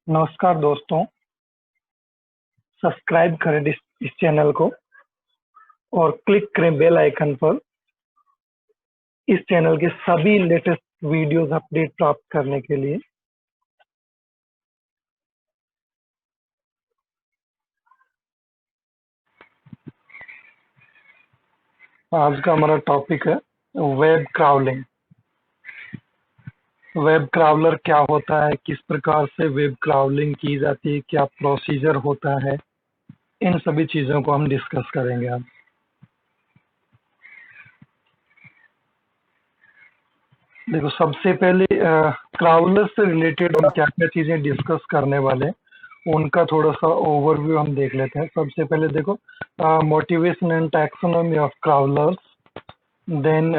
नमस्कार दोस्तों, सब्सक्राइब करें इस चैनल को और क्लिक करें बेल आइकन पर इस चैनल के सभी लेटेस्ट वीडियोस अपडेट प्राप्त करने के लिए। आज का हमारा टॉपिक है वेब क्राउलिंग। वेब क्राउलर क्या होता है, किस प्रकार से वेब क्राउलिंग की जाती है, क्या प्रोसीजर होता है, इन सभी चीज़ों को हम डिस्कस करेंगे आज। देखो, सबसे पहले क्राउलर से रिलेटेड हम क्या क्या चीज़ें डिस्कस करने वाले हैं उनका थोड़ा सा ओवरव्यू हम देख लेते हैं। सबसे पहले देखो, motivation and taxonomy of crawlers, then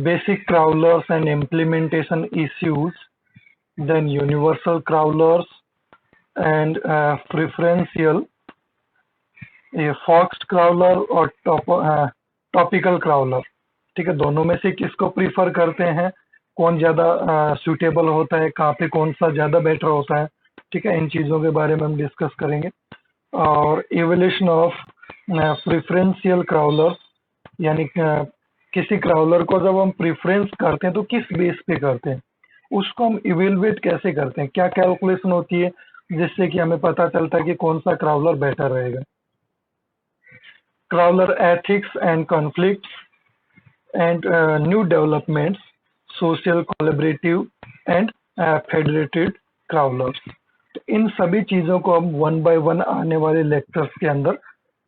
basic crawlers and implementation issues, then universal crawlers and preferential, ये फॉक्स्ड क्राउलर और टॉपिकल क्राउलर। ठीक है, दोनों में से किसको प्रीफर करते हैं, कौन ज़्यादा सूटेबल होता है, कहाँ पे कौन सा ज़्यादा बेटर होता है। ठीक है, इन चीज़ों के बारे में हम डिस्कस करेंगे। और एवोल्यूशन ऑफ प्रेफरेंशियल क्राउलर, यानी किसी क्राउलर को जब हम प्रेफरेंस करते हैं तो किस बेस पे करते हैं, उसको हम इवेलुएट कैसे करते हैं, क्या कैलकुलेशन होती है जिससे कि हमें पता चलता है कि कौन सा क्राउलर बेटर रहेगा। Crawler ethics and conflicts and new developments, social collaborative and federated crawlers. तो इन सभी चीज़ों को हम वन बाय वन आने वाले लेक्चर्स के अंदर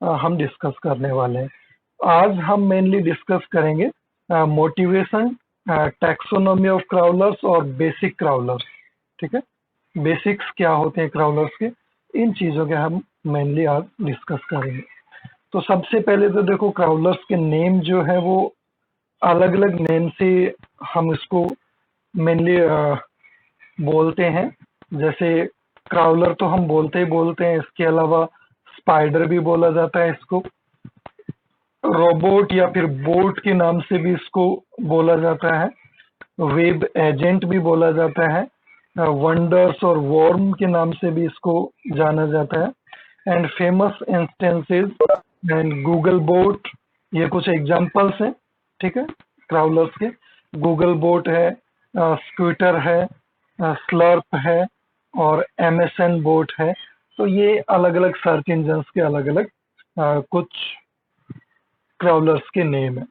हम डिस्कस करने वाले हैं। आज हम मेनली डिस्कस करेंगे मोटिवेशन, टैक्सोनॉमी ऑफ क्राउलर्स और बेसिक क्राउलर्स। ठीक है, बेसिक्स क्या होते हैं क्राउलर्स के, इन चीज़ों के हम मेनली आज डिस्कस करेंगे। तो सबसे पहले तो देखो, क्राउलर्स के नेम जो है वो अलग अलग नेम से हम इसको मेनली बोलते हैं। जैसे क्राउलर तो हम बोलते ही बोलते हैं, इसके अलावा स्पाइडर भी बोला जाता है इसको, रोबोट या फिर बोट के नाम से भी इसको बोला जाता है, वेब एजेंट भी बोला जाता है, वंडर्स और वॉर्म के नाम से भी इसको जाना जाता है। And famous instances and Google boat, ये कुछ एग्जांपल्स हैं। ठीक है, क्राउलर्स के गूगल बोट है, स्कूटर है, स्लर्प है और एमएसएन बोट है। तो ये अलग अलग सर्च इंजन्स के अलग अलग कुछ क्राउलर्स के नेम है।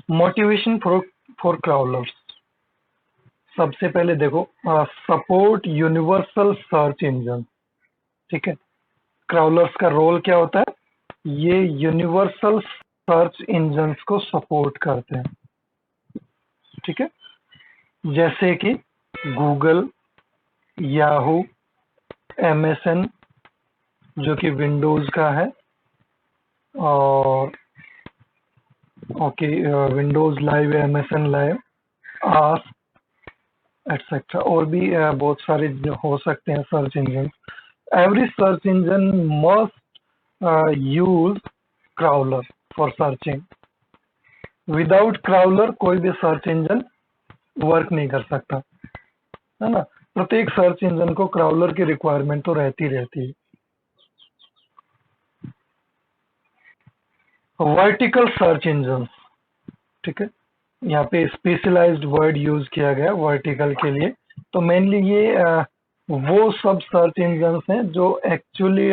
मोटिवेशन फॉर क्राउलर्स, सबसे पहले देखो, सपोर्ट यूनिवर्सल सर्च इंजन। ठीक है, क्राउलर्स का रोल क्या होता है, ये यूनिवर्सल सर्च इंजन्स को सपोर्ट करते हैं। ठीक है, जैसे कि गूगल, याहू, एमएसएन जो कि विंडोज का है, और okay, Windows live, MSN live, ask etcetera, और भी बहुत सारे हो सकते हैं search engine. Every search engine must use crawler for searching. Without crawler कोई भी सर्च इंजन वर्क नहीं कर सकता, है ना। प्रत्येक सर्च इंजन को क्राउलर की रिक्वायरमेंट तो रहती है। वर्टिकल सर्च इंजन, ठीक है, यहाँ पे स्पेशलाइज्ड वर्ड यूज किया गया वर्टिकल के लिए। तो मेनली ये वो सब सर्च इंजन हैं जो एक्चुअली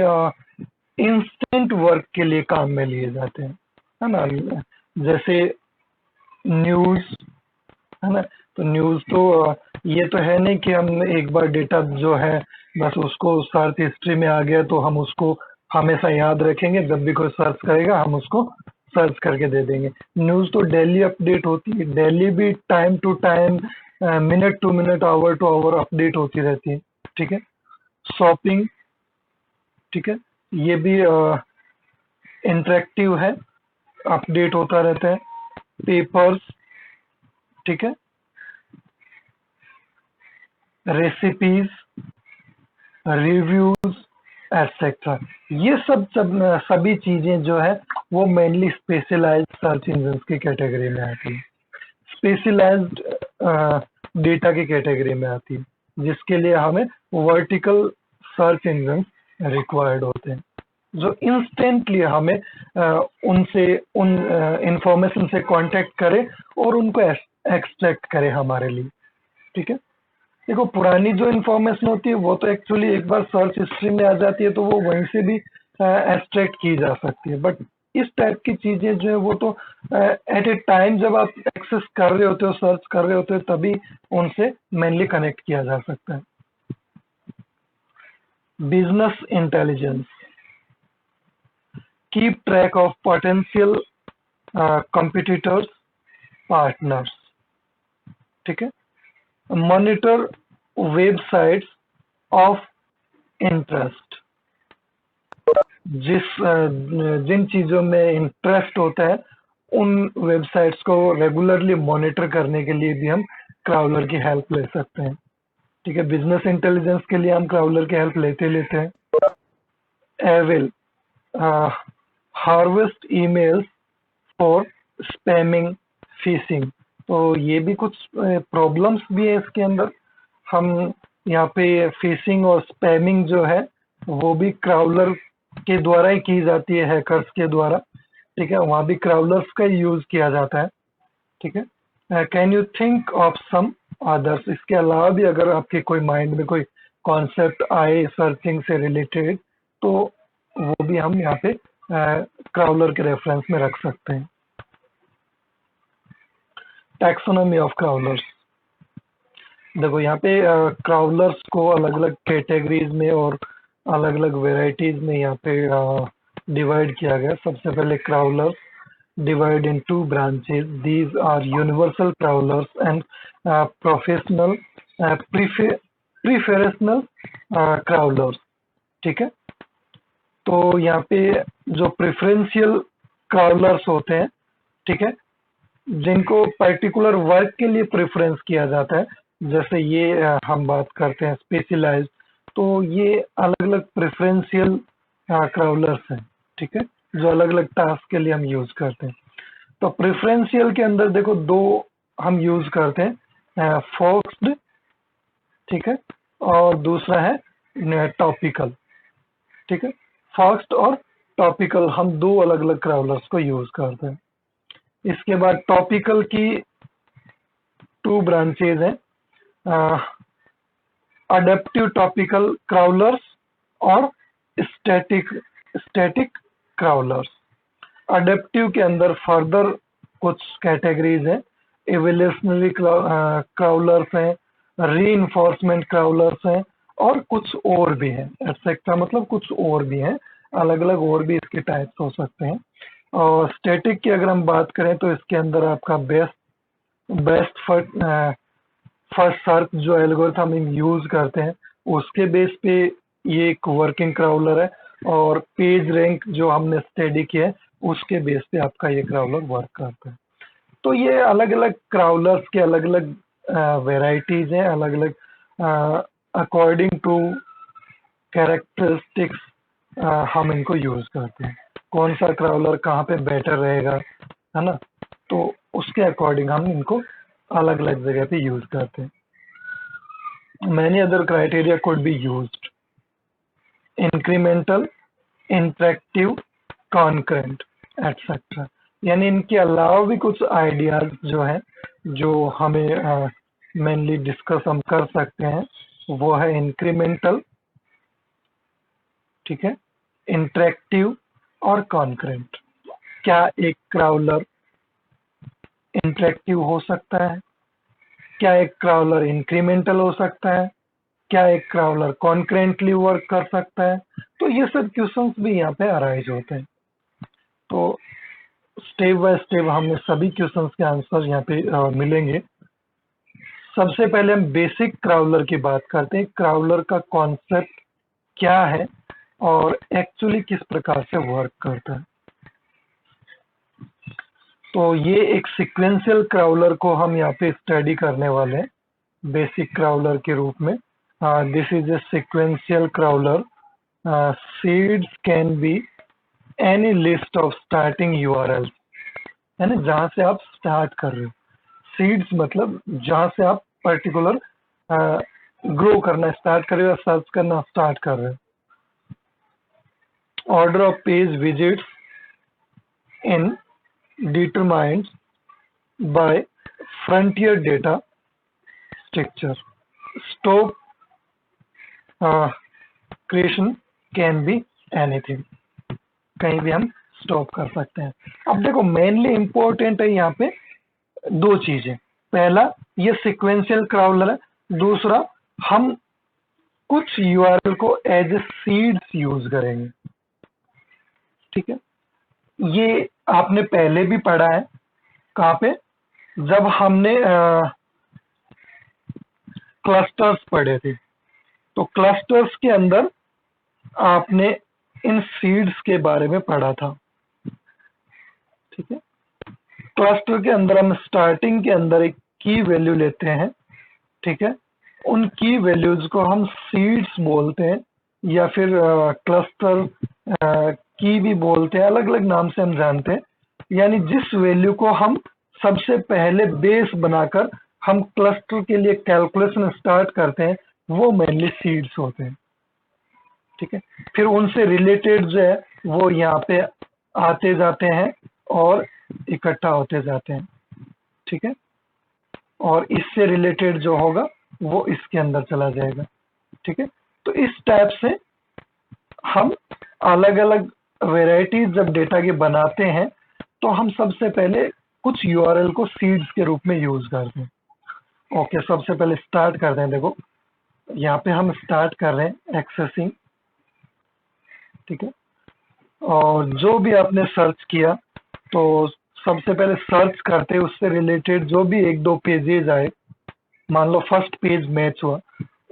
इंस्टेंट वर्क के लिए काम में लिए जाते हैं, है ना। जैसे न्यूज, है ना, तो न्यूज तो ये तो है नहीं कि हम एक बार डेटा जो है बस उसको सर्च हिस्ट्री में आ गया तो हम उसको हमेशा याद रखेंगे, जब भी कोई सर्च करेगा हम उसको सर्च करके दे देंगे। न्यूज तो डेली अपडेट होती है, डेली भी time to time, minute to minute, hour to hour update होती रहती है। ठीक है, शॉपिंग, ठीक है, ये भी इंटरेक्टिव है, अपडेट होता रहता है। पेपर्स, ठीक है, रेसिपीज, रिव्यूज एटसेट्रा, ये सभी चीजें जो है वो मेनली स्पेशलाइज्ड सर्च इंजन की कैटेगरी में आती है। स्पेशलाइज्ड डेटा की कैटेगरी में आती है, जिसके लिए हमें वर्टिकल सर्च इंजन रिक्वायर्ड होते हैं, जो इंस्टेंटली हमें उनसे उन इंफॉर्मेशन से कांटेक्ट करे और उनको एक्सट्रैक्ट करे हमारे लिए। ठीक है, देखो पुरानी जो इन्फॉर्मेशन होती है वो तो एक्चुअली एक बार सर्च हिस्ट्री में आ जाती है, तो वो वहीं से भी एक्सट्रैक्ट की जा सकती है, बट इस टाइप की चीजें जो है वो तो एट ए टाइम जब आप एक्सेस कर रहे होते हो, सर्च कर रहे होते हो, तभी उनसे मेनली कनेक्ट किया जा सकता है। Business intelligence, keep track of potential competitors, partners. ठीक है, मॉनिटर वेबसाइट्स ऑफ इंटरेस्ट, जिन चीजों में इंटरेस्ट होता है उन वेबसाइट्स को रेगुलरली मॉनिटर करने के लिए भी हम क्राउलर की हेल्प ले सकते हैं। ठीक है, बिजनेस इंटेलिजेंस के लिए हम क्राउलर की हेल्प लेते हैं। Evil, harvest emails for spamming, phishing. तो ये भी कुछ प्रॉब्लम्स भी है इसके अंदर। हम यहाँ पे फिशिंग और स्पैमिंग जो है वो भी क्राउलर के द्वारा ही की जाती है, हैकर्स के द्वारा। ठीक है, वहाँ भी क्राउलर्स का यूज किया जाता है। ठीक है, can you think of some others? इसके अलावा भी अगर आपके कोई माइंड में कोई कॉन्सेप्ट आए सर्चिंग से रिलेटेड, तो वो भी हम यहाँ पे क्राउलर के रेफरेंस में रख सकते हैं। टैक्सोनॉमी ऑफ क्राउलर्स, देखो यहाँ पे क्राउलर्स को अलग अलग कैटेगरीज में और अलग अलग वेराइटीज में यहाँ पे डिवाइड किया गया। सबसे पहले क्राउलर्स divide in two branches. These are universal crawlers and professional preferential crawlers। ठीक है, तो यहाँ पे जो प्रेफरेंशियल क्राउलर्स होते हैं, ठीक है, जिनको पर्टिकुलर वर्क के लिए प्रेफरेंस किया जाता है, जैसे ये हम बात करते हैं स्पेशलाइज्ड, तो ये अलग अलग प्रेफरेंशियल क्राउलर्स हैं। ठीक है, जो अलग अलग टास्क के लिए हम यूज करते हैं। तो प्रेफरेंशियल के अंदर देखो दो हम यूज करते हैं, फोक्स्ड, ठीक है, और दूसरा है टॉपिकल। ठीक है, फोक्स्ड और टॉपिकल हम दो अलग अलग क्राउलर्स को यूज करते हैं। इसके बाद टॉपिकल की टू ब्रांचेज हैं, अडेप्टिव टॉपिकल क्राउलर्स और स्टैटिक स्टैटिक क्राउलर्स। अडेप्टिव के अंदर फर्दर कुछ कैटेगरीज हैं, एवोल्यूशनरी क्राउलर्स हैं, रीइंफोर्समेंट क्राउलर्स हैं, और कुछ और भी हैं, एक्सेट्रा, मतलब कुछ और भी हैं, अलग अलग और भी इसके टाइप्स हो सकते हैं। और स्टैटिक की अगर हम बात करें तो इसके अंदर आपका बेस्ट फर्स्ट सर्च जो एल्गोरिथम हम यूज करते हैं उसके बेस पे ये एक वर्किंग क्राउलर है, और पेज रैंक जो हमने स्टडी किया है उसके बेस पे आपका ये क्राउलर वर्क करता है। तो ये अलग अलग क्राउलर्स के अलग अलग वेराइटीज हैं, अलग अलग अकॉर्डिंग टू कैरेक्टरिस्टिक्स हम इनको यूज करते हैं। कौन सा क्राउलर कहाँ पे बेटर रहेगा, है ना, तो उसके अकॉर्डिंग हम इनको अलग अलग जगह पे यूज करते हैं। Many other criteria could be used, incremental, interactive, concurrent, etcetera. यानी इनके अलावा भी कुछ आइडियाज जो हैं जो हमें मेनली डिस्कस हम कर सकते हैं, वो है इंक्रीमेंटल, ठीक है, इंटरेक्टिव और कॉन्करेंट। क्या एक क्राउलर इंटरेक्टिव हो सकता है? क्या एक क्राउलर इंक्रीमेंटल हो सकता है? क्या एक क्राउलर कॉन्करेंटली वर्क कर सकता है? तो ये सब क्वेश्चंस भी यहाँ पे अराइज होते हैं। तो स्टेप बाय स्टेप हमें सभी क्वेश्चंस के आंसर यहाँ पे मिलेंगे। सबसे पहले हम बेसिक क्राउलर की बात करते हैं, क्राउलर का कॉन्सेप्ट क्या है और एक्चुअली किस प्रकार से वर्क करता है। तो ये एक सिक्वेंशियल क्राउलर को हम यहाँ पे स्टडी करने वाले हैं बेसिक क्राउलर के रूप में। This is a sequential crawler. Seeds can be any list of starting URL, है ना, जहाँ से आप स्टार्ट कर रहे हो। सीड्स मतलब जहाँ से आप पर्टिकुलर ग्रो करना स्टार्ट कर रहे हो, सर्च करना स्टार्ट कर रहे हो। Order of page visits in determined by frontier data structure. Stop creation can be anything. कहीं भी हम स्टॉप कर सकते हैं। अब देखो मेनली इंपॉर्टेंट है यहाँ पे दो चीजें। पहला, ये सिक्वेंशियल क्राउलर है। दूसरा, हम कुछ यूआरएल को एज ए सीड्स यूज करेंगे। ठीक है, ये आपने पहले भी पढ़ा है। कहाँ पे? जब हमने क्लस्टर्स पढ़े थे, तो क्लस्टर्स के अंदर आपने इन सीड्स के बारे में पढ़ा था। ठीक है, क्लस्टर के अंदर हम स्टार्टिंग के अंदर एक की वैल्यू लेते हैं। ठीक है, उन की वैल्यूज को हम सीड्स बोलते हैं या फिर क्लस्टर की भी बोलते हैं, अलग अलग नाम से हम जानते हैं। यानी जिस वैल्यू को हम सबसे पहले बेस बनाकर हम क्लस्टर के लिए कैलकुलेशन स्टार्ट करते हैं, वो मेनली सीड्स होते हैं। ठीक है, फिर उनसे रिलेटेड जो है वो यहाँ पे आते जाते हैं और इकट्ठा होते जाते हैं। ठीक है, और इससे रिलेटेड जो होगा वो इसके अंदर चला जाएगा। ठीक है, तो इस टाइप से हम अलग अलग वेराइटीज जब डेटा के बनाते हैं तो हम सबसे पहले कुछ यूआरएल को सीड्स के रूप में यूज करते हैं। ओके, सबसे पहले स्टार्ट करते हैं। देखो यहाँ पे हम स्टार्ट कर रहे हैं एक्सेसिंग। ठीक है, और जो भी आपने सर्च किया, तो सबसे पहले सर्च करते हैं उससे रिलेटेड जो भी एक दो पेजेज आए। मान लो फर्स्ट पेज मैच हुआ,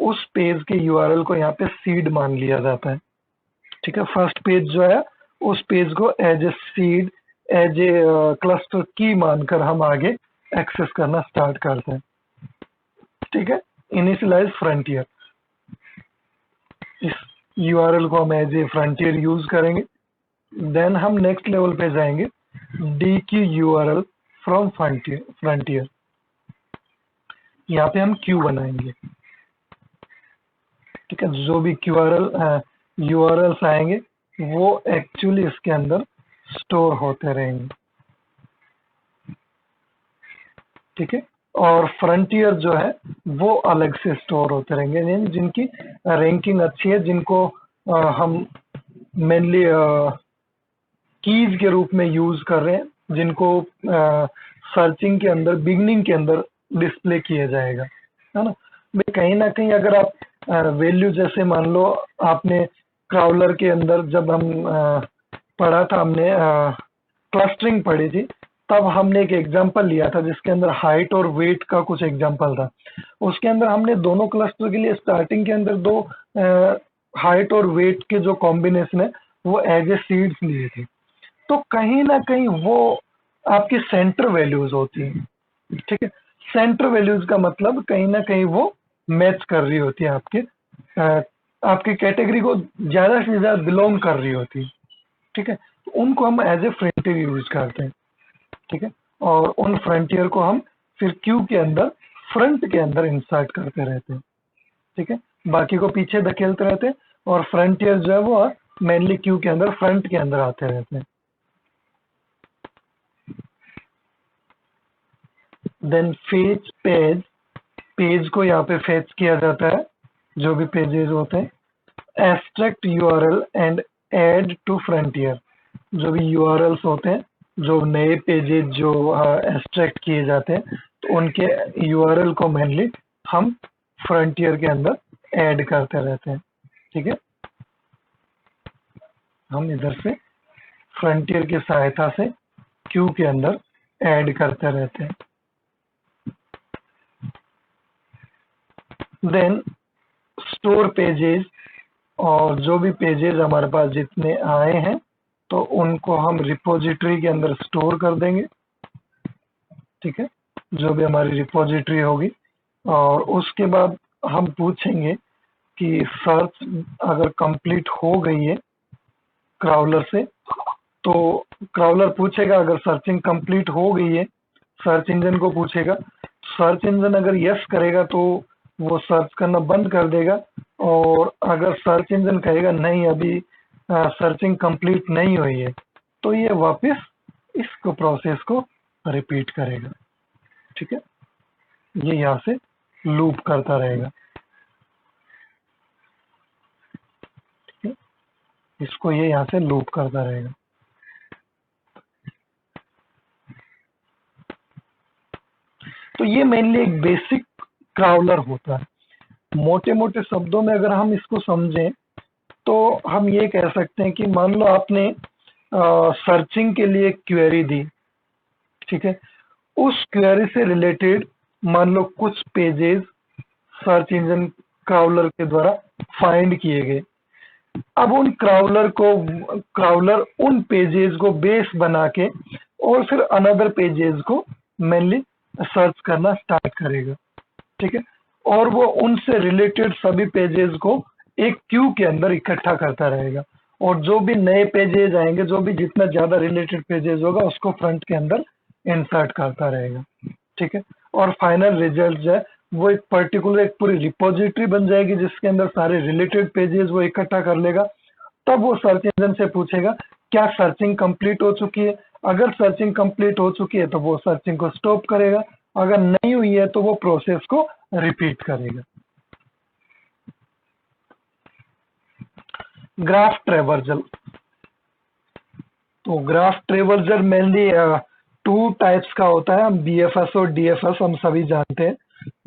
उस पेज के यूआरएल को यहाँ पे सीड मान लिया जाता है। ठीक है, फर्स्ट पेज जो है उस पेज को as a seed, as a cluster की मानकर हम आगे एक्सेस करना स्टार्ट करते हैं। ठीक है, इनिशियलाइज फ्रंटियर, इस यूआरएल को हम एज ए फ्रंटियर यूज करेंगे। देन हम नेक्स्ट लेवल पे जाएंगे, डी की यूआरएल फ्रॉम फ्रंटियर। यहाँ पे हम क्यू बनाएंगे। ठीक है, जो भी यूआरएल्स आएंगे वो एक्चुअली इसके अंदर स्टोर होते रहेंगे। ठीक है, और फ्रंटियर जो है वो अलग से स्टोर होते रहेंगे, यानी जिनकी रैंकिंग अच्छी है, जिनको हम मेनली कीज के रूप में यूज कर रहे हैं, जिनको सर्चिंग के अंदर बिगनिंग के अंदर डिस्प्ले किया जाएगा, है ना। भाई कहीं ना कहीं अगर आप वैल्यू, जैसे मान लो आपने क्राउलर के अंदर जब हम पढ़ा था, हमने क्लस्टरिंग पढ़ी थी, तब हमने एक एग्जांपल लिया था जिसके अंदर हाइट और वेट का कुछ एग्जांपल था। उसके अंदर हमने दोनों क्लस्टर के लिए स्टार्टिंग के अंदर दो हाइट और वेट के जो कॉम्बिनेशन है वो एज ए सीड्स लिए थे। तो कहीं ना कहीं वो आपकी सेंटर वैल्यूज होती हैं। ठीक है, सेंटर वैल्यूज का मतलब कहीं ना कहीं वो मैच कर रही होती है आपकी कैटेगरी को ज्यादा से ज्यादा बिलोंग कर रही होती है। ठीक है, तो उनको हम एज ए फ्रंटियर यूज करते हैं। ठीक है, और उन फ्रंटियर को हम फिर क्यू के अंदर, फ्रंट के अंदर इंसर्ट करते रहते हैं। ठीक है, बाकी को पीछे धकेलते रहते हैं और फ्रंटियर जो है वो मेनली क्यू के अंदर, फ्रंट के अंदर आते रहते हैं। देन फेच पेज, पेज को यहाँ पे फेच किया जाता है, जो भी पेजेस होते हैं। Extract URL and add to frontier, जो भी यूआरएल्स होते हैं, जो नए पेजेस जो एक्सट्रैक्ट किए जाते हैं, तो उनके यूआरएल को मेनली हम फ्रंटियर के अंदर ऐड करते रहते हैं। ठीक है, हम इधर से फ्रंटियर की सहायता से क्यू के अंदर ऐड करते रहते हैं। देन स्टोर पेजेस, और जो भी पेजेस हमारे पास जितने आए हैं तो उनको हम रिपोजिटरी के अंदर स्टोर कर देंगे। ठीक है, जो भी हमारी रिपोजिटरी होगी, और उसके बाद हम पूछेंगे कि सर्च अगर कंप्लीट हो गई है क्राउलर से, तो क्राउलर पूछेगा अगर सर्चिंग कंप्लीट हो गई है, सर्च इंजन को पूछेगा सर्च इंजन अगर यस करेगा तो वो सर्च करना बंद कर देगा, और अगर सर्च इंजन कहेगा नहीं अभी सर्चिंग कंप्लीट नहीं हुई है, तो ये वापस इसको प्रोसेस को रिपीट करेगा। ठीक है, ये यहाँ से लूप करता रहेगा। ठीक है, इसको ये यहाँ से लूप करता रहेगा। तो ये मेनली एक बेसिक क्राउलर होता है। मोटे मोटे शब्दों में अगर हम इसको समझें तो हम ये कह सकते हैं कि मान लो आपने सर्चिंग के लिए क्वेरी दी, ठीक है, उस क्वेरी से रिलेटेड मान लो कुछ पेजेस सर्च इंजन क्राउलर के द्वारा फाइंड किए गए। अब उन क्राउलर उन पेजेस को बेस बना के और फिर अनदर पेजेस को मेनली सर्च करना स्टार्ट करेगा। ठीक है, और वो उनसे रिलेटेड सभी पेजेस को एक क्यू के अंदर इकट्ठा करता रहेगा, और जो भी नए पेजेस आएंगे, जो भी जितना ज्यादा रिलेटेड पेजेस होगा उसको फ्रंट के अंदर इंसर्ट करता रहेगा। ठीक है, और फाइनल रिजल्ट जो है वो एक पर्टिकुलर एक पूरी रिपोजिटरी बन जाएगी जिसके अंदर सारे रिलेटेड पेजेस वो इकट्ठा कर लेगा। तब वो सर्च इंजन से पूछेगा क्या सर्चिंग कंप्लीट हो चुकी है। अगर सर्चिंग कंप्लीट हो चुकी है तो वो सर्चिंग को स्टॉप करेगा, अगर नहीं हुई है तो वो प्रोसेस को रिपीट करेगा। ग्राफ ट्रेवर्सल, तो ग्राफ ट्रेवर्सल मेनली 2 टाइप्स का होता है। बीएफएस और डीएफएस हम सभी जानते हैं,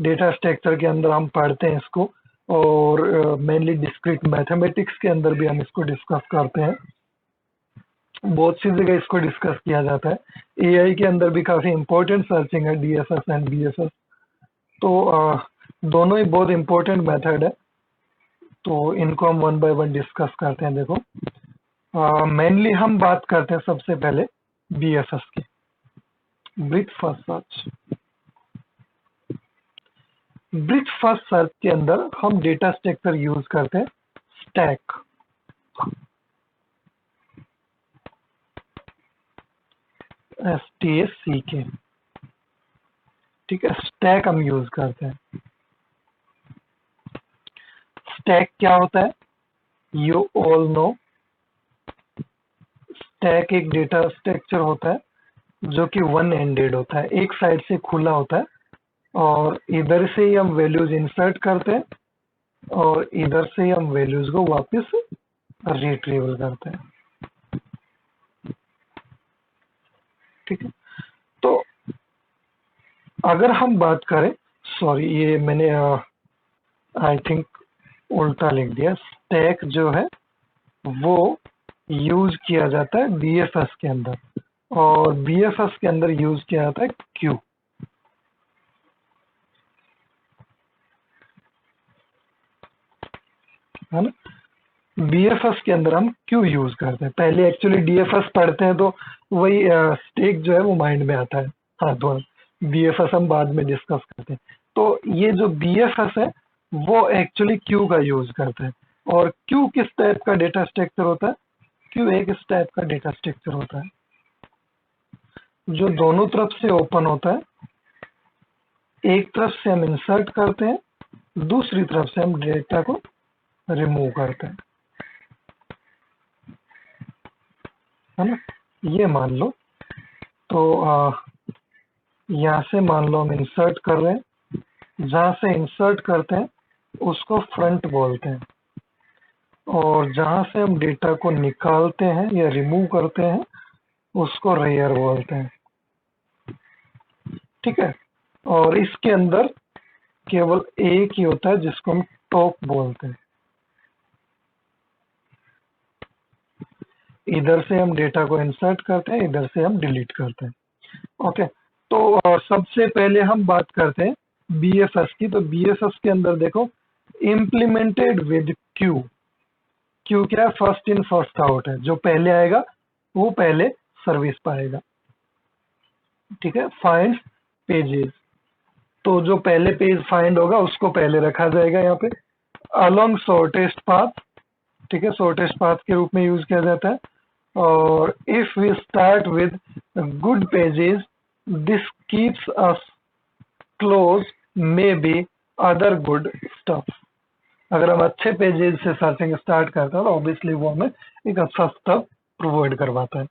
डेटा स्ट्रक्चर के अंदर हम पढ़ते हैं इसको, और मेनली डिस्क्रीट मैथमेटिक्स के अंदर भी हम इसको डिस्कस करते हैं। बहुत सी जगह इसको डिस्कस किया जाता है। एआई के अंदर भी काफी इंपॉर्टेंट सर्चिंग है डीएफएस एंड बीएफएस। तो दोनों ही बहुत इंपॉर्टेंट मेथड है, तो इनको हम वन बाय वन डिस्कस करते हैं। देखो, मेनली हम बात करते हैं सबसे पहले बीएफएस की, breath first search. Breath first search के अंदर हम डेटा स्ट्रक्चर यूज करते हैं स्टैक। STACK, ठीक है, स्टैक हम यूज करते हैं। स्टैक क्या होता है, यू ऑल नो। स्टैक एक डेटा स्ट्रक्चर होता है जो कि वन एंडेड होता है, एक साइड से खुला होता है, और इधर से ही हम वैल्यूज इंसर्ट करते हैं और इधर से ही हम वैल्यूज को वापस रिट्रीवल करते हैं। ठीक है, तो अगर हम बात करें, सॉरी ये मैंने आई थिंक उल्टा लिख दिया। स्टैक जो है वो यूज किया जाता है बीएफएस के अंदर, और बीएफएस के अंदर यूज किया जाता है क्यू। है ना, बीएफएस के अंदर हम क्यू यूज करते हैं। पहले एक्चुअली डीएफएस पढ़ते हैं तो वही स्टैक जो है वो माइंड में आता है। हाँ, तो बीएफएस हम बाद में डिस्कस करते हैं। तो ये जो बीएफएस है वो एक्चुअली क्यू का यूज करते हैं। और क्यू किस टाइप का डेटा स्ट्रक्चर होता है, क्यू एक इस टाइप का डेटा स्ट्रक्चर होता है जो दोनों तरफ से ओपन होता है। एक तरफ से हम इंसर्ट करते हैं, दूसरी तरफ से हम डेटा को रिमूव करते हैं। है ना, ये मान लो, तो यहाँ से मान लो हम इंसर्ट कर रहे हैं, जहां से इंसर्ट करते हैं उसको फ्रंट बोलते हैं, और जहां से हम डेटा को निकालते हैं या रिमूव करते हैं उसको रेयर बोलते हैं। ठीक है, और इसके अंदर केवल एक ही होता है जिसको हम टॉप बोलते हैं। इधर से हम डेटा को इंसर्ट करते हैं, इधर से हम डिलीट करते हैं। ओके, तो सबसे पहले हम बात करते हैं बीएफएस की। तो बीएफएस के अंदर देखो, इम्प्लीमेंटेड विद क्यू। क्यू क्या है, फर्स्ट इन फर्स्ट आउट है, जो पहले आएगा वो पहले सर्विस पाएगा। ठीक है, फाइंड पेजेस, तो जो पहले पेज फाइंड होगा उसको पहले रखा जाएगा यहाँ पे। अलोंग शॉर्टेस्ट पाथ, ठीक है, शॉर्टेस्ट पाथ के रूप में यूज किया जाता है। और if we start with good pages, this keeps us close maybe other good stuff. अगर हम अच्छे पेजेस से सर्चिंग स्टार्ट करते हैं तो ऑब्वियसली वो हमें एक अच्छा स्टफ प्रोवाइड करवाता है।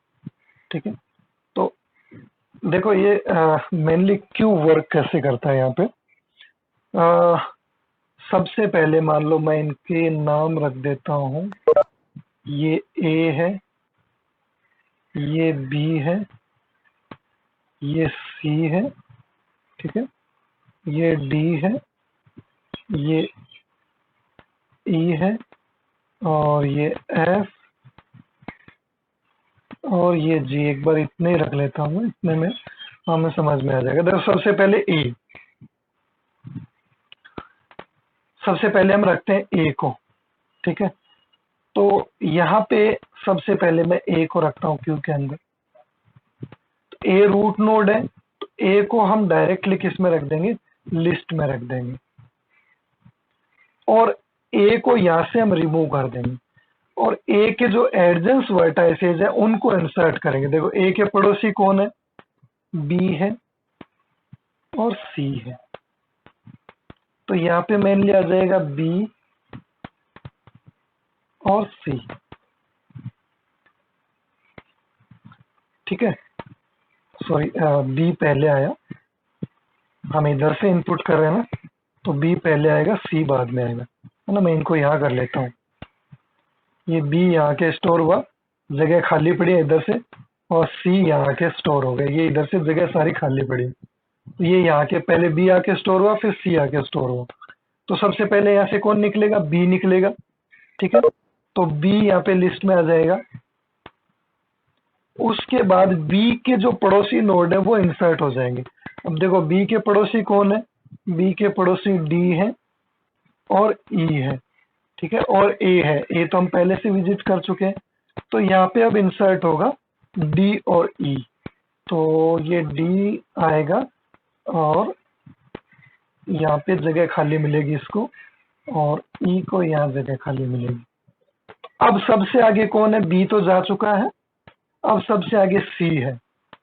ठीक है, तो देखो ये मेनली क्यू वर्क कैसे करता है यहाँ पे। सबसे पहले मान लो मैं इनके नाम रख देता हूँ, ये ए है, ये बी है, ये सी है, ठीक है, ये डी है, ये ई है, और ये एफ, और ये जी। एक बार इतने ही रख लेता हूँ, इतने में हमें समझ में आ जाएगा। देखो सबसे पहले ए, सबसे पहले हम रखते हैं ए को। ठीक है, तो यहाँ पे सबसे पहले मैं ए को रखता हूँ क्यू के अंदर। तो ए रूट नोड है, तो ए को हम डायरेक्टली किस में रख देंगे, लिस्ट में रख देंगे, और ए को यहाँ से हम रिमूव कर देंगे, और ए के जो एडजेंस वर्टाइसेज है उनको इंसर्ट करेंगे। देखो ए के पड़ोसी कौन है, बी है और सी है, तो यहाँ पे मेनली आ जाएगा बी और सी। ठीक है, सॉरी बी पहले आया, हम इधर से इनपुट कर रहे हैं ना, तो बी पहले आएगा, सी बाद में आएगा, है ना। मैं इनको यहाँ कर लेता हूँ, ये बी यहाँ के स्टोर हुआ, जगह खाली पड़ी है इधर से, और सी यहाँ के स्टोर हो गए, ये इधर से जगह सारी खाली पड़ी। तो ये यहाँ के पहले बी आके स्टोर हुआ, फिर सी आके स्टोर हुआ, तो सबसे पहले यहाँ से कौन निकलेगा, बी निकलेगा। ठीक है, तो बी यहाँ पे लिस्ट में आ जाएगा। उसके बाद बी के जो पड़ोसी नोड है वो इंसर्ट हो जाएंगे। अब देखो बी के पड़ोसी कौन है, बी के पड़ोसी डी है और ई है, ठीक है, और ए है। ए तो हम पहले से विजिट कर चुके हैं, तो यहाँ पे अब इंसर्ट होगा डी और ई। तो ये डी आएगा और यहाँ पे जगह खाली मिलेगी इसको, और ई को यहाँ जगह खाली मिलेगी। अब सबसे आगे कौन है, बी तो जा चुका है, अब सबसे आगे सी है,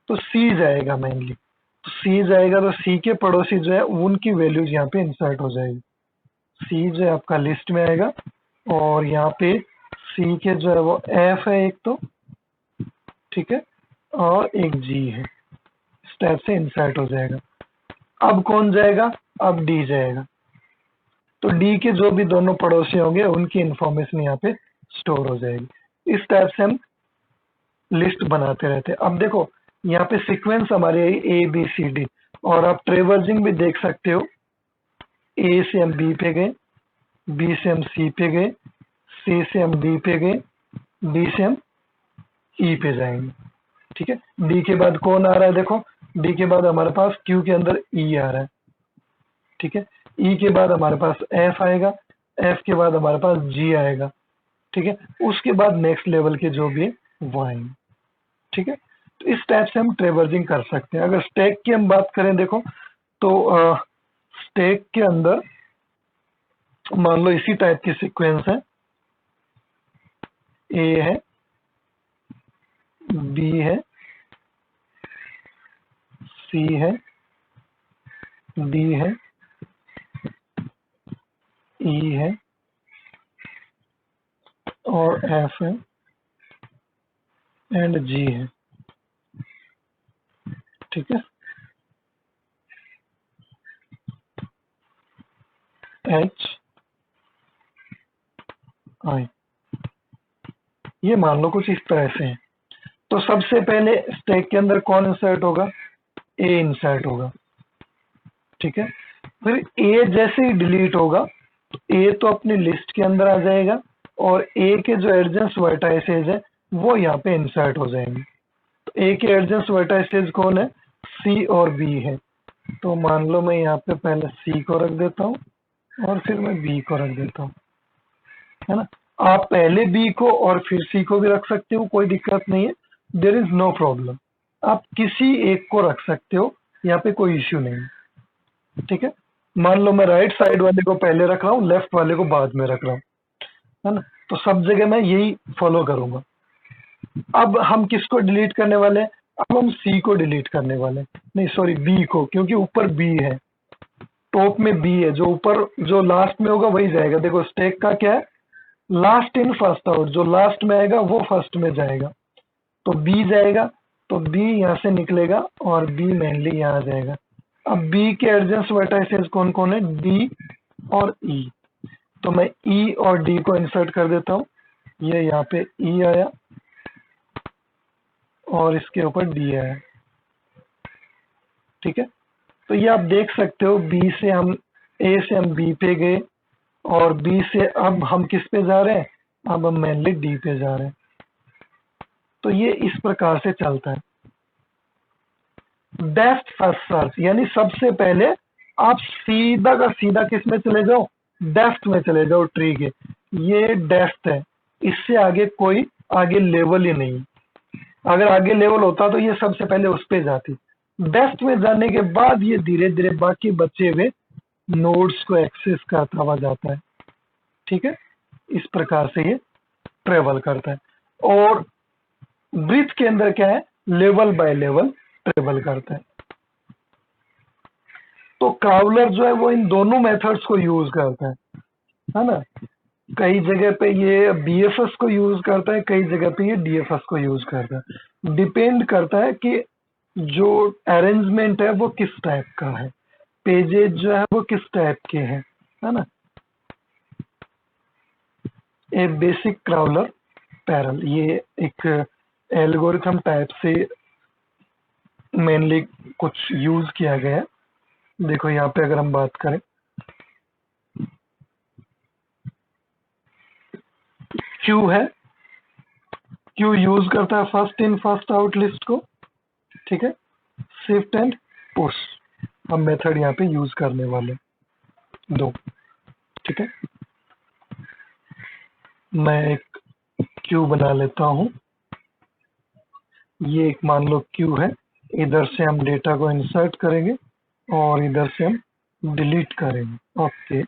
तो सी जाएगा मेनली। तो सी जाएगा, तो सी के पड़ोसी जो है उनकी वैल्यूज यहाँ पे इंसर्ट हो जाएगी। सी जो है आपका लिस्ट में आएगा, और यहाँ पे सी के जो है वो एफ है एक तो, ठीक है, और एक जी है, इस टाइप से इंसर्ट हो जाएगा। अब कौन जाएगा, अब डी जाएगा, तो डी के जो भी दोनों पड़ोसी होंगे उनकी इंफॉर्मेशन यहाँ पे स्टोर हो जाएगी। इस टाइप से हम लिस्ट बनाते रहते हैं। अब देखो यहाँ पे सीक्वेंस हमारे ए बी सी डी, और आप ट्रेवर्जिंग भी देख सकते हो। ए से हम बी पे गए, बी से हम सी पे गए, सी से हम डी पे गए, डी से हम ई पे जाएंगे। ठीक है, डी के बाद कौन आ रहा है, देखो डी के बाद हमारे पास क्यू के अंदर ई आ रहा है। ठीक है, ई के बाद हमारे पास एफ आएगा, एफ के बाद हमारे पास जी आएगा। ठीक है, उसके बाद नेक्स्ट लेवल के जो भी है वो आएंगे। ठीक है, तो इस टाइप से हम ट्रेवर्जिंग कर सकते हैं। अगर स्टैक की हम बात करें, देखो तो स्टैक के अंदर मान लो इसी टाइप की सीक्वेंस है, ए है, बी है, सी है, डी है, ई है, और एफ है, एंड जी है। ठीक है, एच आई, ये मान लो कुछ इस तरह से है। तो सबसे पहले स्टैक के अंदर कौन इंसर्ट होगा, ए इंसर्ट होगा। ठीक है, फिर ए जैसे ही डिलीट होगा तो ए तो अपनी लिस्ट के अंदर आ जाएगा, और ए के जो एडजेंस वर्टाइसेज है वो यहाँ पे इंसर्ट हो जाएंगे। तो ए के एडजेंस वर्टाइसेज कौन है, सी और बी है। तो मान लो मैं यहाँ पे पहले सी को रख देता हूँ, और फिर मैं बी को रख देता हूँ, है ना। आप पहले बी को और फिर सी को भी रख सकते हो, कोई दिक्कत नहीं है, देर इज नो प्रॉब्लम। आप किसी एक को रख सकते हो, यहाँ पे कोई इश्यू नहीं है। ठीक है, मान लो मैं राइट साइड वाले को पहले रख रहा हूँ, लेफ्ट वाले को बाद में रख रहा हूँ, है ना। तो सब जगह मैं यही फॉलो करूंगा। अब हम किसको डिलीट करने वाले हैं, अब हम सी को डिलीट करने वाले हैं, नहीं सॉरी बी को, क्योंकि ऊपर बी है। टॉप में बी है, जो ऊपर जो लास्ट में होगा वही जाएगा। देखो स्टैक का क्या है, लास्ट इन फर्स्ट आउट, जो लास्ट में आएगा वो फर्स्ट में जाएगा। तो बी जाएगा, तो बी यहाँ से निकलेगा और बी मेनली यहाँ आ जाएगा। अब बी के एडजेंस वर्टाइसेस कौन कौन है, डी और ई। तो मैं ई और डी को इंसर्ट कर देता हूँ। ये यहाँ पे ई आया और इसके ऊपर डी आया, ठीक है। तो ये आप देख सकते हो, बी से हम ए से हम बी पे गए और बी से अब हम किस पे जा रहे हैं, अब हम मेनली डी पे जा रहे हैं। तो ये इस प्रकार से चलता है। डेप्थ फर्स्ट सर्च, यानी सबसे पहले आप सीधा का सीधा किस में चले जाओ, डेप्थ में चले जाओ ट्री के। ये डेप्थ है, इससे आगे कोई आगे लेवल ही नहीं। अगर आगे लेवल होता तो ये सबसे पहले उस पे जाती। डेप्थ में जाने के बाद ये धीरे धीरे बाकी बचे हुए नोड्स को एक्सेस करता हुआ जाता है, ठीक है। इस प्रकार से ये ट्रेवल करता है। और ब्रीथ के अंदर क्या है, लेवल बाय लेवल ट्रेवल करता है। तो क्राउलर जो है वो इन दोनों मेथड्स को यूज करता है ना। कई जगह पे ये बीएफएस को यूज करता है, कई जगह पे ये डीएफएस को यूज करता है। डिपेंड करता है कि जो अरेंजमेंट है वो किस टाइप का है, पेजेस जो है वो किस टाइप के हैं, है ना। ए बेसिक क्राउलर पैरल, ये एक एल्गोरिथम टाइप से मेनली कुछ यूज किया गया है। देखो यहाँ पे अगर हम बात करें, क्यू है, क्यू यूज करता है first in first out list को, ठीक है। शिफ्ट एंड पुश हम मेथड यहाँ पे यूज करने वाले दो, ठीक है। मैं एक क्यू बना लेता हूँ। ये एक मान लो क्यू है, इधर से हम डेटा को इंसर्ट करेंगे और इधर से हम डिलीट करेंगे। ओके,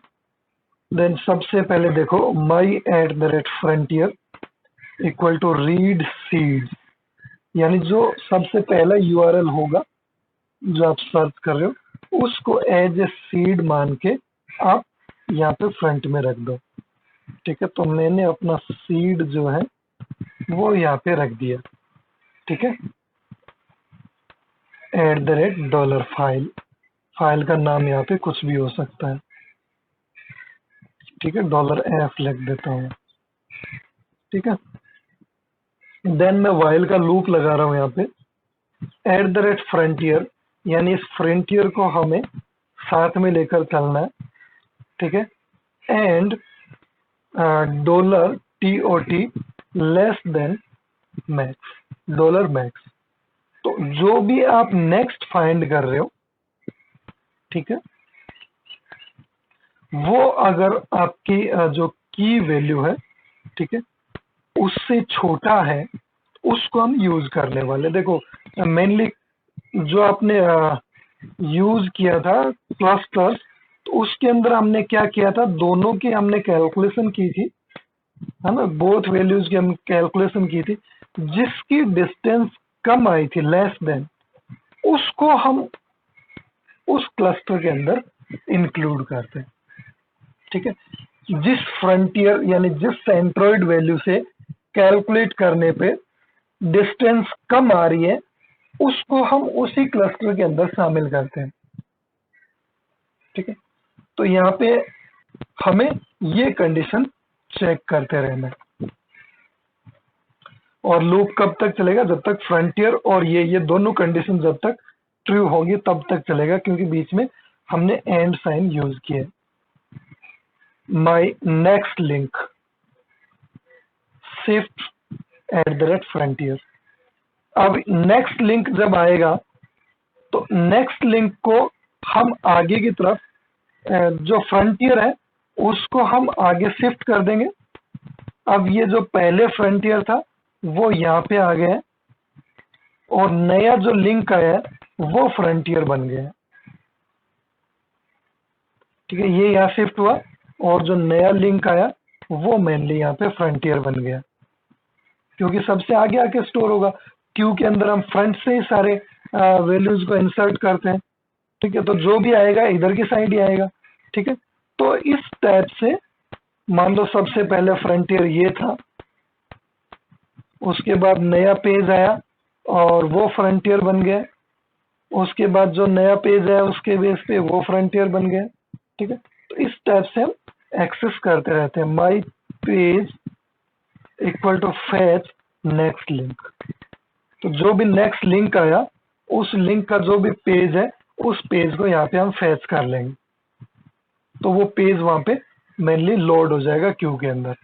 देन सबसे पहले देखो my@frontier equal to read seeds, यानी जो सबसे पहला यूआरएल होगा जो आप सर्च कर रहे हो उसको एज ए सीड मान के आप यहाँ पे फ्रंट में रख दो, ठीक है। तो मैंने अपना सीड जो है वो यहाँ पे रख दिया, ठीक है। $फाइल, फाइल का नाम यहाँ पे कुछ भी हो सकता है, ठीक है। $f लिख देता हूँ, ठीक है। देन मैं वाइल का लूप लगा रहा हूँ यहाँ पे। @frontier, यानी इस फ्रंटियर को हमें साथ में लेकर चलना है, ठीक है। And $TOT less than max, $max। तो जो भी आप नेक्स्ट फाइंड कर रहे हो, ठीक है, वो अगर आपकी जो की वैल्यू है, ठीक है, उससे छोटा है उसको हम यूज करने वाले। देखो मेनली जो आपने यूज किया था क्लस्टर्स, तो उसके अंदर हमने क्या किया था, दोनों की हमने कैलकुलेशन की थी, है ना। बोथ वैल्यूज की हम कैलकुलेशन की थी, जिसकी डिस्टेंस कम आई थी लेस देन, उसको हम उस क्लस्टर के अंदर इंक्लूड करते हैं, ठीक है। जिस फ्रंटियर यानी जिस सेंट्रोइड वैल्यू से कैलकुलेट करने पे डिस्टेंस कम आ रही है उसको हम उसी क्लस्टर के अंदर शामिल करते हैं, ठीक है। तो यहाँ पे हमें ये कंडीशन चेक करते रहना है। और लूप कब तक चलेगा, जब तक फ्रंटियर और ये दोनों कंडीशन जब तक ट्रू होगी तब तक चलेगा, क्योंकि बीच में हमने एंड साइन यूज किया। My next link shift @frontier। अब नेक्स्ट लिंक जब आएगा तो नेक्स्ट लिंक को हम आगे की तरफ जो फ्रंटियर है उसको हम आगे शिफ्ट कर देंगे। अब ये जो पहले फ्रंटियर था वो यहाँ पे आ गया है और नया जो लिंक आया है वो फ्रंटियर बन गया है, ठीक है। ये यहाँ शिफ्ट हुआ और जो नया लिंक आया वो मेनली यहाँ पे फ्रंटियर बन गया, क्योंकि सबसे आगे आके स्टोर होगा। क्यू के अंदर हम फ्रंट से ही सारे वैल्यूज को इंसर्ट करते हैं, ठीक है, तो जो भी आएगा इधर की साइड ही आएगा। ठीक है, तो इस टाइप से मान लो सबसे पहले फ्रंटियर ये था, उसके बाद नया पेज आया और वो फ्रंटियर बन गया, उसके बाद जो नया पेज है उसके बेस पे वो फ्रंटियर बन गया। ठीक है, तो इस टाइप से हम एक्सेस करते रहते हैं। My page equal to fetch next link, तो जो भी नेक्स्ट लिंक आया उस लिंक का जो भी पेज है उस पेज को यहाँ पे हम फैच कर लेंगे, तो वो पेज वहां पे मेनली लोड हो जाएगा क्यू के अंदर।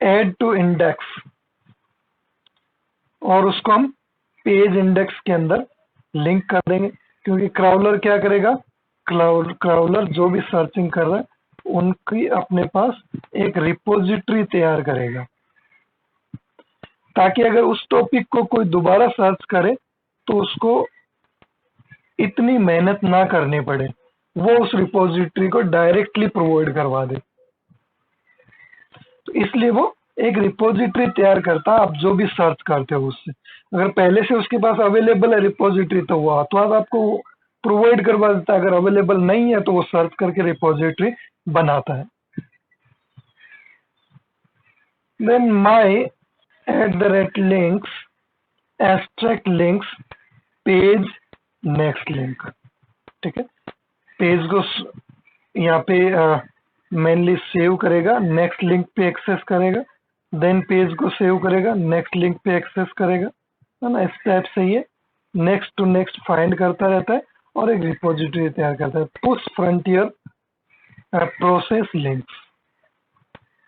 ऐड टू इंडेक्स, और उसको हम पेज इंडेक्स के अंदर लिंक कर देंगे, क्योंकि क्राउलर क्या करेगा, क्राउलर जो भी सर्चिंग कर रहा है उनकी अपने पास एक रिपोजिटरी तैयार करेगा, ताकि अगर उस टॉपिक को कोई दोबारा सर्च करे तो उसको इतनी मेहनत ना करनी पड़े, वो उस रिपोजिटरी को डायरेक्टली प्रोवाइड करवा दे। तो इसलिए वो एक रिपोजिटरी तैयार करता है, आप जो भी सर्च करते हो उससे। अगर पहले से उसके पास अवेलेबल है रिपोजिटरी तो वो हाथों हाथ आपको प्रोवाइड करवा देता है, अगर अवेलेबल नहीं है तो वो सर्च करके रिपोजिटरी बनाता है। देन माई @links abstract links page next link. ठीक है, पेज को यहाँ पे मेनली सेव करेगा, नेक्स्ट लिंक पे एक्सेस करेगा, देन पेज को सेव करेगा, नेक्स्ट लिंक पे एक्सेस करेगा, है ना। इस टाइप से ये नेक्स्ट टू नेक्स्ट फाइंड करता रहता है और एक रिपोजिटरी तैयार करता है। Push frontier process links,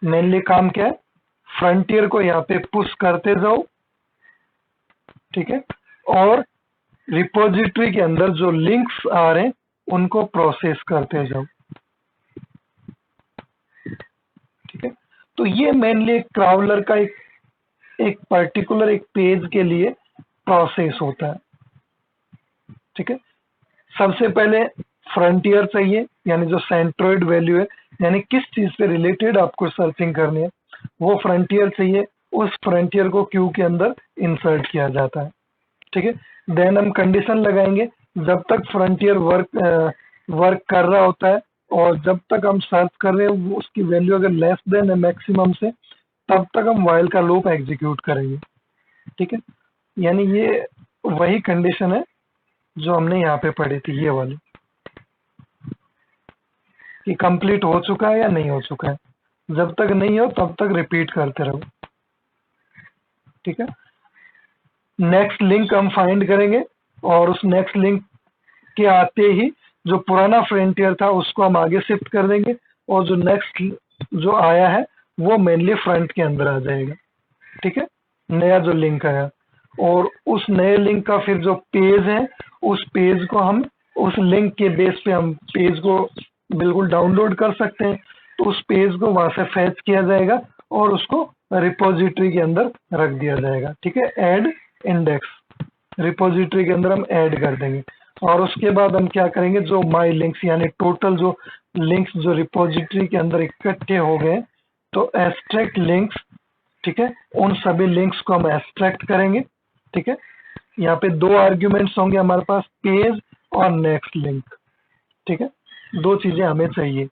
mainly काम क्या है, फ्रंटियर को यहाँ पे पुश करते जाओ, ठीक है, और रिपोजिटरी के अंदर जो लिंक्स आ रहे हैं उनको प्रोसेस करते जाओ। ठीक है, तो ये मेनली क्राउलर का एक पर्टिकुलर एक पेज के लिए प्रोसेस होता है। ठीक है, सबसे पहले फ्रंटियर चाहिए, यानी जो सेंट्रोइड वैल्यू है, यानी किस चीज से रिलेटेड आपको सर्चिंग करनी है, वो फ्रंटियर चाहिए। उस फ्रंटियर को क्यू के अंदर इंसर्ट किया जाता है। ठीक है, देन हम कंडीशन लगाएंगे, जब तक फ्रंटियर वर्क कर रहा होता है और जब तक हम सर्च कर रहे हैं उसकी वैल्यू अगर लेस देन है मैक्सिमम से, तब तक हम व्हाइल का लूप एग्जीक्यूट करेंगे। ठीक है, यानी ये वही कंडीशन है जो हमने यहाँ पे पढ़ी थी, ये वाली, कि कंप्लीट हो चुका है या नहीं हो चुका है। जब तक नहीं हो तब तक रिपीट करते रहो। ठीक है, नेक्स्ट लिंक हम फाइंड करेंगे और उस नेक्स्ट लिंक के आते ही जो पुराना फ्रंटियर था उसको हम आगे शिफ्ट कर देंगे, और जो नेक्स्ट जो आया है वो मेनली फ्रंट के अंदर आ जाएगा। ठीक है, नया जो लिंक आया, और उस नए लिंक का फिर जो पेज है उस पेज को हम उस लिंक के बेस पे हम पेज को बिल्कुल डाउनलोड कर सकते हैं, तो उस पेज को वहां से फैच किया जाएगा और उसको रिपोजिटरी के अंदर रख दिया जाएगा। ठीक है, ऐड इंडेक्स, रिपोजिटरी के अंदर हम ऐड कर देंगे, और उसके बाद हम क्या करेंगे, जो माई लिंक्स यानी टोटल जो लिंक्स जो रिपोजिटरी के अंदर इकट्ठे हो गए, तो एब्स्ट्रैक्ट लिंक्स, ठीक है, उन सभी लिंक्स को हम एब्स्ट्रैक्ट करेंगे। ठीक है, यहाँ पे दो आर्ग्यूमेंट्स होंगे हमारे पास, पेज और नेक्स्ट लिंक। ठीक है, दो चीजें हमें चाहिए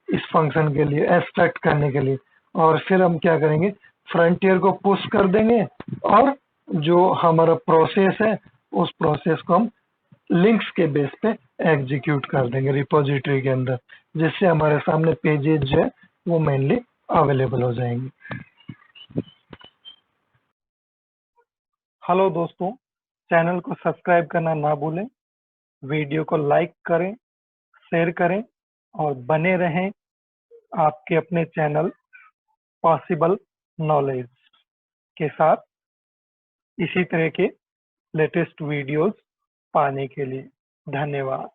इस फंक्शन के लिए, एब्स्ट्रैक्ट करने के लिए। और फिर हम क्या करेंगे, फ्रंटियर को पुश कर देंगे और जो हमारा प्रोसेस है उस प्रोसेस को हम लिंक्स के बेस पे एग्जीक्यूट कर देंगे रिपोजिटरी के अंदर, जिससे हमारे सामने पेजेस जो है वो मेनली अवेलेबल हो जाएंगे। हेलो दोस्तों, चैनल को सब्सक्राइब करना ना भूलें, वीडियो को लाइक करें, शेयर करें और बने रहें आपके अपने चैनल पॉसिबल नॉलेज के साथ इसी तरह के लेटेस्ट वीडियोस पाने के लिए। धन्यवाद।